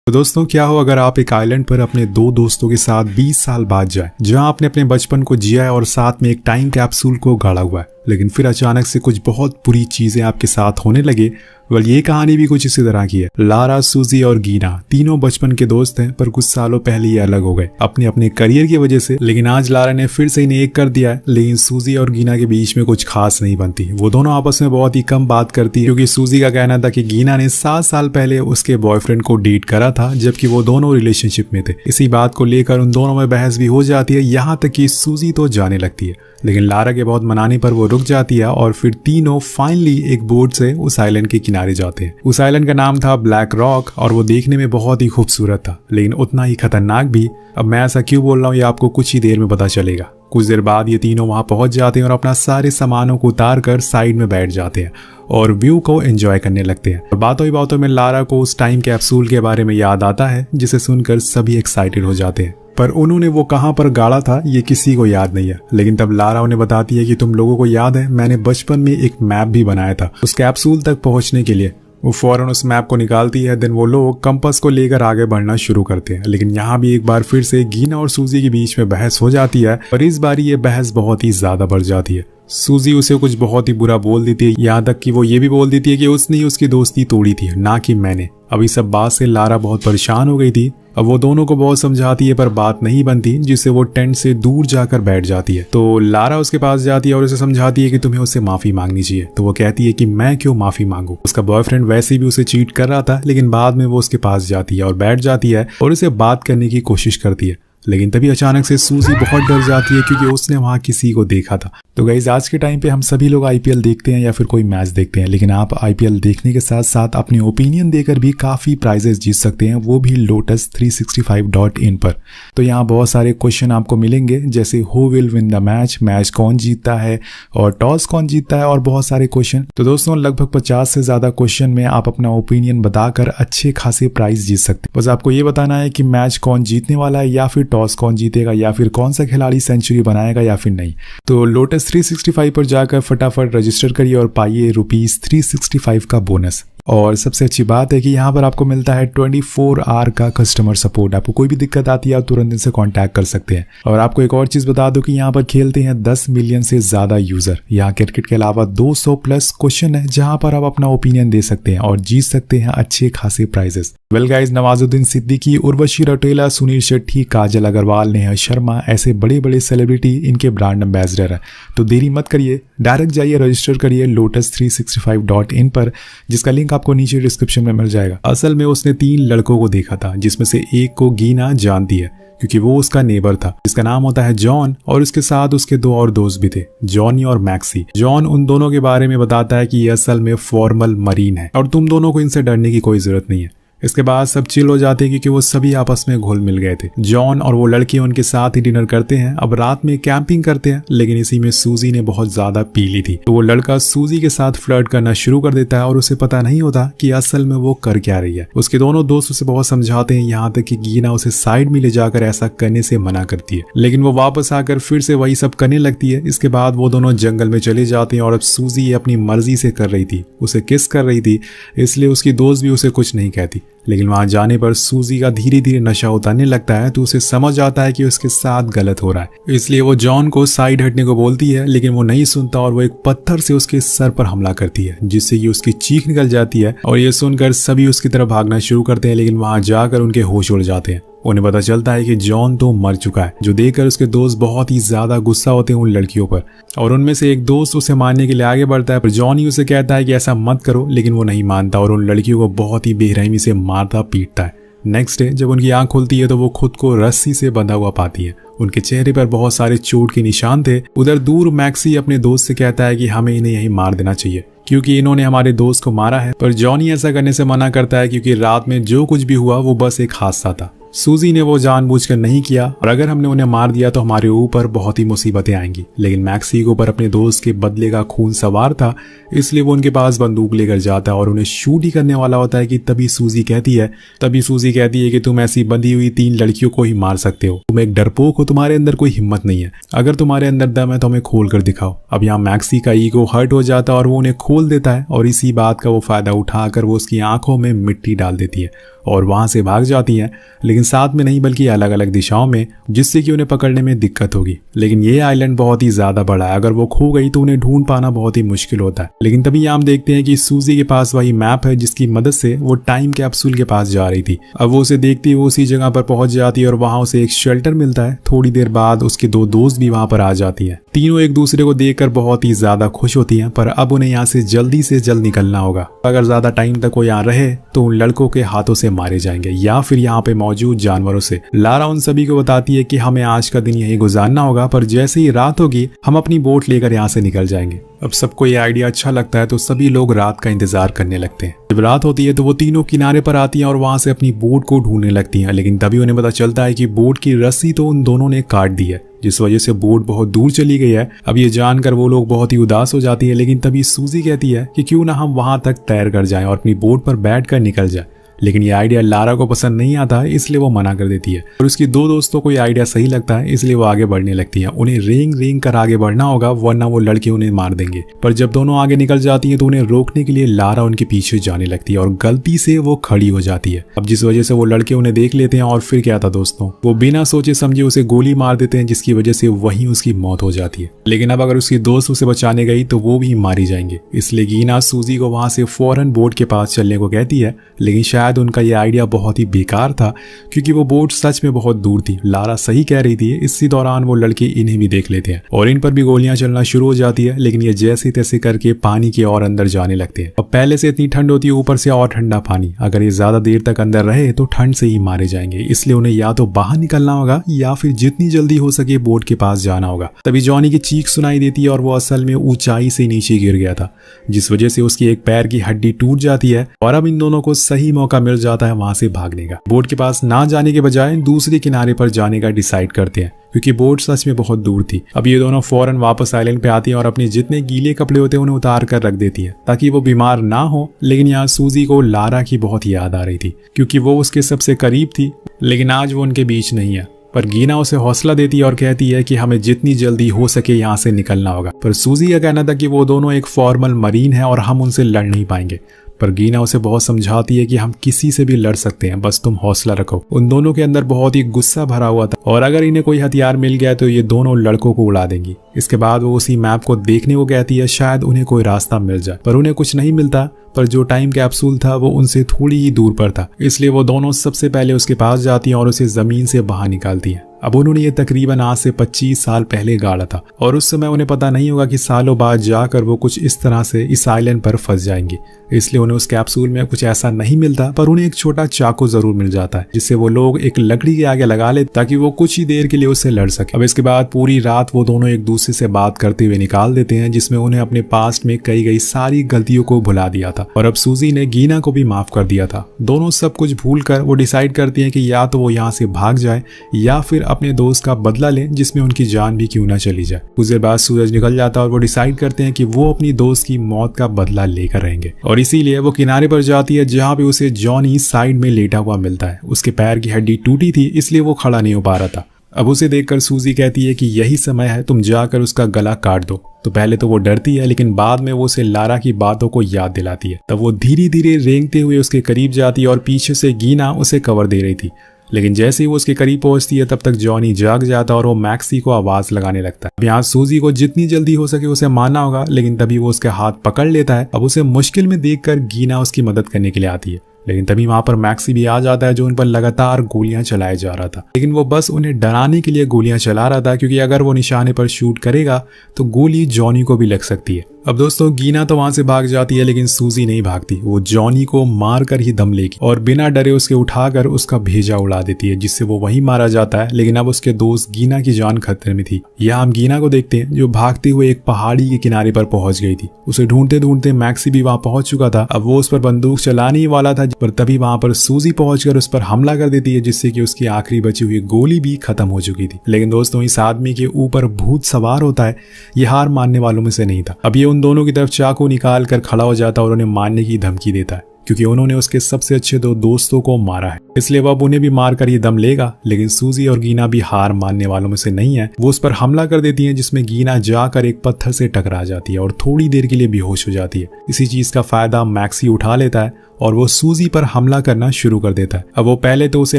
तो दोस्तों क्या हो अगर आप एक आइलैंड पर अपने दो दोस्तों के साथ 20 साल बाद जाए, जहां आपने अपने बचपन को जिया है और साथ में एक टाइम कैप्सूल को गाड़ा हुआ है, लेकिन फिर अचानक से कुछ बहुत बुरी चीजें आपके साथ होने लगे। ये कहानी भी कुछ इसी तरह की है। लारा, सूजी और गीना तीनों बचपन के दोस्त हैं, पर कुछ सालों पहले ये अलग हो गए अपने अपने करियर की वजह से। लेकिन आज लारा ने फिर से इन्हें एक कर दिया है, लेकिन सूजी और गीना के बीच में कुछ खास नहीं बनती। वो दोनों आपस में बहुत ही कम बात करती है, क्योंकि सूजी का कहना था कि गीना ने 7 साल पहले उसके बॉयफ्रेंड को डेट करा था, जबकि वो दोनों रिलेशनशिप में थे। इसी बात को लेकर उन दोनों में बहस भी हो जाती है, यहाँ तक कि सूजी तो जाने लगती है, लेकिन लारा के बहुत मनाने पर वो रुक जाती है और फिर तीनों फाइनली एक बोट से उस आइलैंड के किनारे जाते हैं। उस आइलैंड का नाम था ब्लैक रॉक और वो देखने में बहुत ही खूबसूरत था, लेकिन उतना ही खतरनाक भी। अब मैं ऐसा क्यों बोल रहा हूँ ये आपको कुछ ही देर में पता चलेगा। कुछ देर बाद ये तीनों वहां पहुंच जाते हैं और अपना सारे सामानों को उतार कर साइड में बैठ जाते हैं और व्यू को एंजॉय करने लगते हैं। और बातों ही बातों में लारा को उस टाइम कैप्सूल के बारे में याद आता है, जिसे सुनकर सभी एक्साइटेड हो जाते हैं। पर उन्होंने वो कहां पर गाड़ा था ये किसी को याद नहीं है। लेकिन तब लारा उन्हें बताती है कि तुम लोगों को याद है, मैंने बचपन में एक मैप भी बनाया था उस कैप्सूल तक पहुंचने के लिए। वो फौरन उस मैप को निकालती है। देन वो लोग कंपास को लेकर आगे बढ़ना शुरू करते हैं, लेकिन यहाँ भी एक बार फिर से गीना और सूजी के बीच में बहस हो जाती है, और इस बार ये बहस बहुत ही ज्यादा बढ़ जाती है। सूजी उसे कुछ बहुत ही बुरा बोल देती है, यहाँ तक कि वो ये भी बोल देती है कि उसने ही उसकी दोस्ती तोड़ी थी, ना कि मैंने। अब इस सब बात से लारा बहुत परेशान हो गई थी। अब वो दोनों को बहुत समझाती है, पर बात नहीं बनती, जिससे वो टेंट से दूर जाकर बैठ जाती है। तो लारा उसके पास जाती है और उसे समझाती है कि तुम्हें उससे माफी मांगनी चाहिए। तो वो कहती है कि मैं क्यों माफी मांगू, उसका बॉयफ्रेंड वैसे भी उसे चीट कर रहा था। लेकिन बाद में वो उसके पास जाती है और बैठ जाती है और उसे बात करने की कोशिश करती है। लेकिन तभी अचानक से सूजी बहुत डर जाती है, क्योंकि उसने वहां किसी को देखा था। तो गाइस, आज के टाइम पे हम सभी लोग आईपीएल देखते हैं या फिर कोई मैच देखते हैं, लेकिन आप आईपीएल देखने के साथ साथ अपनी ओपिनियन देकर भी काफी प्राइजेस जीत सकते हैं, वो भी lotus365.in पर। तो यहाँ बहुत सारे क्वेश्चन आपको मिलेंगे, जैसे who will win the match, match कौन जीतता है, और टॉस कौन जीतता है, और बहुत सारे क्वेश्चन। तो दोस्तों लगभग 50 से ज्यादा क्वेश्चन में आप अपना ओपिनियन बताकर अच्छे खासे प्राइज जीत सकते हैं। बस आपको ये बताना है कि मैच कौन जीतने वाला है, या फिर टॉस कौन जीतेगा, या फिर कौन सा खिलाड़ी सेंचुरी बनाएगा या फिर नहीं। तो लोटस 365 पर जाकर फटाफट रजिस्टर करिए और पाइए ₹365 का बोनस। और सबसे अच्छी बात है कि यहाँ पर आपको मिलता है 24 आवर का कस्टमर सपोर्ट। आपको कोई भी दिक्कत आती है आप तुरंत इनसे कांटेक्ट कर सकते हैं। और आपको एक और चीज बता दूं कि यहाँ पर खेलते हैं 10 मिलियन से ज्यादा यूजर। यहाँ क्रिकेट के अलावा 200 प्लस क्वेश्चन है, जहाँ पर आप अपना ओपिनियन दे सकते हैं और जीत सकते हैं अच्छे खासे prizes. Well guys, Nawazuddin Siddiqui, Urvashi Rautela, Suniel Shetty, Kajal Aggarwal, Neha Sharma, ऐसे बड़े बड़े सेलिब्रिटी इनके ब्रांड एम्बेसडर है। तो देरी मत करिए, डायरेक्ट जाइए, रजिस्टर करिए lotus365.in पर, जिसका लिंक आपको नीचे डिस्क्रिप्शन में मिल जाएगा। असल में उसने 3 लड़कों को देखा था, जिसमें से एक को गीना जानती है, क्योंकि वो उसका नेबर था, जिसका नाम होता है जॉन, और उसके साथ उसके 2 और दोस्त भी थे, जॉनी और मैक्सी। जॉन उन दोनों के बारे में बताता है कि ये असल में फॉर्मल मरीन है और तुम दोनों को इनसे डरने की कोई जरूरत नहीं है। इसके बाद सब चिल हो जाते हैं, क्योंकि वो सभी आपस में घुल मिल गए थे। जॉन और वो लड़की उनके साथ ही डिनर करते हैं। अब रात में कैंपिंग करते हैं, लेकिन इसी में सूजी ने बहुत ज्यादा पी ली थी। तो वो लड़का सूजी के साथ फ्लर्ट करना शुरू कर देता है और उसे पता नहीं होता कि असल में वो कर क्या रही है। उसके दोनों दोस्त उसे बहुत समझाते हैं, यहाँ तक कि गीना उसे साइड में ले जाकर ऐसा करने से मना करती है, लेकिन वो वापस आकर फिर से वही सब करने लगती है। इसके बाद वो दोनों जंगल में चले जाते हैं और अब सूजी अपनी मर्जी से कर रही थी, उसे किस कर रही थी, इसलिए उसकी दोस्त भी उसे कुछ नहीं कहती। लेकिन वहां जाने पर सूजी का धीरे धीरे नशा उतरने लगता है, तो उसे समझ आता है कि उसके साथ गलत हो रहा है। इसलिए वो जॉन को साइड हटने को बोलती है, लेकिन वो नहीं सुनता और वो एक पत्थर से उसके सर पर हमला करती है, जिससे कि उसकी चीख निकल जाती है। और ये सुनकर सभी उसकी तरफ भागना शुरू करते हैं, लेकिन वहां जाकर उनके होश उड़ जाते हैं। उन्हें पता चलता है कि जॉन तो मर चुका है, जो देखकर उसके दोस्त बहुत ही ज्यादा गुस्सा होते हैं उन लड़कियों पर। और उनमें से एक दोस्त उसे मारने के लिए आगे बढ़ता है, पर जॉन ही उसे कहता है कि ऐसा मत करो, लेकिन वो नहीं मानता और उन लड़कियों को बहुत ही बेरहमी से मारता पीटता है। नेक्स्ट डे जब उनकी आंख खुलती है तो वो खुद को रस्सी से बंधा हुआ पाती है। उनके चेहरे पर बहुत सारे चोट के निशान थे। उधर दूर मैक्सी अपने दोस्त से कहता है कि हमें इन्हें यहीं मार देना चाहिए, क्योंकि इन्होंने हमारे दोस्त को मारा है। पर जॉनी ऐसा करने से मना करता है, क्योंकि रात में जो कुछ भी हुआ वो बस एक हादसा था। सूजी ने वो जानबूझकर नहीं किया, और अगर हमने उन्हें मार दिया तो हमारे ऊपर बहुत ही मुसीबतें आएंगी। लेकिन मैक्सी के ऊपर अपने दोस्त के बदले का खून सवार था, इसलिए वो उनके पास बंदूक लेकर जाता है और उन्हें शूट ही करने वाला होता है कि तभी सूजी कहती है कि तुम ऐसी बंधी हुई 3 लड़कियों को ही मार सकते हो, तुम एक डरपोक हो, तुम्हारे अंदर कोई हिम्मत नहीं है। अगर तुम्हारे अंदर दम है तो हमें खोल कर दिखाओ। अब यहाँ मैक्सी का ईगो हर्ट हो जाता है और वो उन्हें खोल देता है, और इसी बात का वो फायदा उठाकर वो उसकी आंखों में मिट्टी डाल देती है और वहां से भाग जाती हैं, लेकिन साथ में नहीं बल्कि अलग अलग दिशाओं में, जिससे कि उन्हें पकड़ने में दिक्कत होगी। लेकिन ये आइलैंड बहुत ही ज्यादा बड़ा है, अगर वो खो गई तो उन्हें ढूंढ पाना बहुत ही मुश्किल होता है। लेकिन तभी हम देखते हैं कि सूजी के पास वही मैप है जिसकी मदद से वो टाइम कैप्सूल के पास जा रही थी। अब वो उसे देखती है, वो उसी जगह पर पहुंच जाती है और वहां उसे एक शेल्टर मिलता है। थोड़ी देर बाद उसके दो दोस्त भी वहां पर आ जाती हैं। तीनों एक दूसरे को देखकर बहुत ही ज्यादा खुश होती हैं, पर अब उन्हें यहाँ से जल्द निकलना होगा। अगर ज्यादा टाइम तक वो यहाँ रहे तो उन लड़कों के हाथों से मारे जाएंगे या फिर यहाँ पे मौजूद जानवरों से। लारा उन सभी को बताती है कि हमें आज का दिन यहीं गुजारना होगा, पर जैसे ही रात होगी हम अपनी बोट लेकर यहाँ से निकल जाएंगे। अब सबको ये आइडिया अच्छा लगता है तो सभी लोग रात का इंतजार करने लगते हैं। जब रात होती है तो वो तीनों किनारे पर आती हैं और वहां से अपनी बोट को ढूंढने लगती हैं, लेकिन तभी उन्हें पता चलता है कि बोट की रस्सी तो उन दोनों ने काट दी है, जिस वजह से बोट बहुत दूर चली गई है। अब ये जानकर वो लोग बहुत ही उदास हो जाती है, लेकिन तभी सूजी कहती है कि क्यों ना हम वहां तक तैर कर जाएं और अपनी बोट पर बैठकर निकल जाए। लेकिन ये आइडिया लारा को पसंद नहीं आता है, इसलिए वो मना कर देती है। और उसकी दो दोस्तों को ये आइडिया सही लगता है, इसलिए वो आगे बढ़ने लगती हैं। उन्हें रेंग कर आगे बढ़ना होगा, वरना वो लड़के उन्हें मार देंगे। पर जब दोनों आगे निकल जाती हैं तो उन्हें रोकने के लिए लारा उनके पीछे जाने लगती है और गलती से वो खड़ी हो जाती है। अब जिस वजह से वो लड़के उन्हें देख लेते हैं और फिर क्या था दोस्तों, वो बिना सोचे समझे उसे गोली मार देते हैं, जिसकी वजह से वहीं उसकी मौत हो जाती है। लेकिन अब अगर उसकी दोस्त उसे बचाने गई तो वो भी मारी जाएंगे, इसलिए गीना सूजी को वहां से फौरन बोट के पास चलने को कहती है। लेकिन शायद उनका ये आइडिया बहुत ही बेकार था, क्योंकि वो बोट सच में बहुत दूर थी। लारा सही कह रही थी। इसी दौरान वो लड़के इन्हें भी देख लेते हैं और इन पर भी गोलियां चलना शुरू हो जाती है, लेकिन ये जैसे तैसे करके पानी के और अंदर जाने लगते हैं। अब पहले से इतनी ठंड होती है, ऊपर से और ठंडा पानी। अगर ये ज्यादा देर तक अंदर रहे तो ठंड से ही मारे जाएंगे, इसलिए उन्हें या तो बाहर निकलना होगा या फिर जितनी जल्दी हो सके बोट के पास जाना होगा। तभी जॉनी की चीख सुनाई देती है और वो असल में ऊंचाई से नीचे गिर गया था, जिस वजह से उसकी एक पैर की हड्डी टूट जाती है। और अब इन दोनों को सही मौका मिल जाता है वहां से भागने का। बोट के पास ना जाने के बजाय दूसरे किनारे पर जाने का डिसाइड करते हैं, क्योंकि बोट सच में बहुत दूर थी। अब ये दोनों फौरन वापस आइलैंड पे आती हैं और अपने जितने गीले कपड़े होते हैं उन्हें उतार कर रख देती हैं, ताकि वो बीमार ना हो। लेकिन यहाँ सूजी को लारा की बहुत याद आ रही थी, क्योंकि वो उसके सबसे करीब थी, लेकिन आज वो उनके बीच नहीं है। पर गीना उसे हौसला देती है और कहती है कि हमें जितनी जल्दी हो सके यहाँ से निकलना होगा। पर सूजी का कहना था कि वो दोनों एक फॉर्मल मरीन है और हम उनसे लड़ नहीं पाएंगे। पर गीना उसे बहुत समझाती है कि हम किसी से भी लड़ सकते हैं, बस तुम हौसला रखो। उन दोनों के अंदर बहुत ही गुस्सा भरा हुआ था और अगर इन्हें कोई हथियार मिल गया तो ये दोनों लड़कों को उड़ा देंगी। इसके बाद वो उसी मैप को देखने को कहती है, शायद उन्हें कोई रास्ता मिल जाए। पर उन्हें कुछ नहीं मिलता, पर जो टाइम कैप्सूल था वो उनसे थोड़ी ही दूर पर था, इसलिए वो दोनों सबसे पहले उसके पास जाती हैं और उसे जमीन से बाहर निकालती हैं। अब उन्होंने ये तकरीबन आज से 25 साल पहले गाड़ा था और उस समय उन्हें पता नहीं होगा कि सालों बाद जाकर वो कुछ इस तरह से इस आइलैंड पर फंस जाएंगे, इसलिए उन्हें उस कैप्सूल में कुछ ऐसा नहीं मिलता। पर उन्हें एक छोटा चाकू जरूर मिल जाता है, जिससे वो लोग एक लकड़ी के आगे लगा ले ताकि वो कुछ ही देर के लिए उससे लड़ सके। अब इसके बाद पूरी रात वो दोनों एक दूसरे से बात करते हुए निकाल देते हैं, जिसमें उन्हें अपने पास्ट में कई गई सारी गलतियों को भुला दिया था और अब सूजी ने गीना को भी माफ कर दिया था। दोनों सब कुछ भूल कर वो डिसाइड करती हैं कि या तो वो यहाँ से भाग जाए या फिर अपने दोस्त का बदला लें, जिसमें उनकी जान भी क्यों ना चली जाए। कुछ देर बाद सूरज निकल जाता है और वो डिसाइड करते हैं कि वो अपनी दोस्त की मौत का बदला लेकर रहेंगे और इसीलिए वो किनारे पर जाती है, जहाँ पे उसे जॉनी साइड में लेटा हुआ मिलता है। उसके पैर की हड्डी टूटी थी, इसलिए वो खड़ा नहीं हो पा रहा था। अब उसे देखकर सूजी कहती है कि यही समय है, तुम जाकर उसका गला काट दो। तो पहले तो वो डरती है, लेकिन बाद में वो उसे लारा की बातों को याद दिलाती है। तब वो धीरे धीरे रेंगते हुए उसके करीब जाती है और पीछे से गीना उसे कवर दे रही थी। लेकिन जैसे ही वो उसके करीब पहुंचती है तब तक जॉनी जाग जाता है और वो मैक्सी को आवाज लगाने लगता है। अब यहाँ सूजी को जितनी जल्दी हो सके उसे मारना होगा, लेकिन तभी वो उसके हाथ पकड़ लेता है। अब उसे मुश्किल में देखकर गीना उसकी मदद करने के लिए आती है, लेकिन तभी वहां पर मैक्सी भी आ जाता है, जो उन पर लगातार गोलियां चलाए जा रहा था। लेकिन वो बस उन्हें डराने के लिए गोलियां चला रहा था, क्योंकि अगर वो निशाने पर शूट करेगा तो गोली जॉनी को भी लग सकती है। अब दोस्तों गीना तो वहां से भाग जाती है, लेकिन सूजी नहीं भागती। वो जॉनी को मार कर ही दम लेगी और बिना डरे उसके उठाकर उसका भेजा उड़ा देती है, जिससे वो वहीं मारा जाता है। लेकिन अब उसके दोस्त गीना की जान खतरे में थी। यहाँ हम गीना को देखते हैं, जो भागते हुए एक पहाड़ी के किनारे पर पहुंच गई थी। उसे ढूंढते ढूंढते मैक्सी भी वहां पहुंच चुका था। अब वो उस पर बंदूक चलाने ही वाला था, पर तभी वहां पर सूजी पहुंचकर उस पर हमला कर देती है, जिससे कि उसकी आखिरी बची हुई गोली भी खत्म हो चुकी थी। लेकिन दोस्तों इस आदमी के ऊपर भूत सवार होता है, ये हार मानने वालों में से नहीं था। अब ये उन दोनों की तरफ चाकू निकाल कर खड़ा हो जाता है और उन्हें मारने की धमकी देता है, क्योंकि उन्होंने उसके सबसे अच्छे 2 दोस्तों को मारा है, इसलिए वो अब उन्हें भी मार कर ये दम लेगा। लेकिन सूजी और गीना भी हार मानने वालों में से नहीं है। वो उस पर हमला कर देती है, जिसमें गीना जाकर एक पत्थर से टकरा जाती है और थोड़ी देर के लिए बेहोश हो जाती है। इसी चीज का फायदा मैक्सी उठा लेता है और वो सूजी पर हमला करना शुरू कर देता है। अब वो पहले तो उसे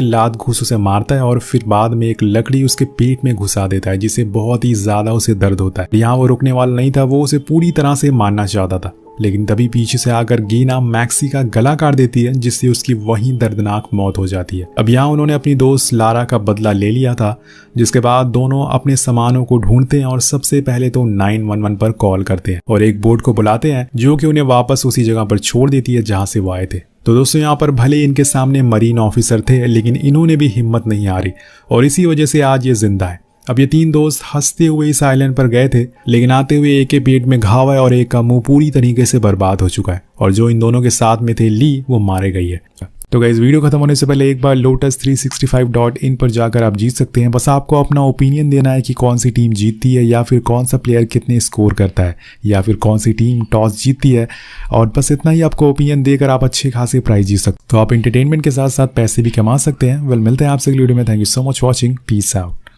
लात घूंसों से मारता है और फिर बाद में एक लकड़ी उसके पेट में घुसा देता है, जिससे बहुत ही ज्यादा उसे दर्द होता है। यहाँ वो रुकने वाला नहीं था, वो उसे पूरी तरह से मारना चाहता था। लेकिन तभी पीछे से आकर गीना मैक्सी का गला काट देती है, जिससे उसकी वहीं दर्दनाक मौत हो जाती है। अब यहाँ उन्होंने अपनी दोस्त लारा का बदला ले लिया था, जिसके बाद दोनों अपने सामानों को ढूंढते हैं और सबसे पहले तो 911 पर कॉल करते हैं और एक बोट को बुलाते हैं, जो कि उन्हें वापस उसी जगह पर छोड़ देती है जहां से वो आए थे। तो दोस्तों यहाँ पर भले इनके सामने मरीन ऑफिसर थे, लेकिन इन्होंने भी हिम्मत नहीं हारी और इसी वजह से आज ये जिंदा है। अब ये 3 दोस्त हंसते हुए इस आइलैंड पर गए थे, लेकिन आते हुए एक के पेट में घाव है और एक का मुंह पूरी तरीके से बर्बाद हो चुका है और जो इन दोनों के साथ में थे ली, वो मारे गई है। तो गाइस, वीडियो खत्म होने से पहले एक बार lotus365.in पर जाकर आप जीत सकते हैं। बस आपको अपना ओपिनियन देना है कि कौन सी टीम जीतती है, या फिर कौन सा प्लेयर कितने स्कोर करता है, या फिर कौन सी टीम टॉस जीतती है। और बस इतना ही आपको ओपिनियन देकर आप अच्छे खासे प्राइज जीत सकते हो। तो आप एंटरटेनमेंट के साथ साथ पैसे भी कमा सकते हैं। वेल, मिलते हैं आपसे अगली वीडियो में। Thank you so much watching. Peace out.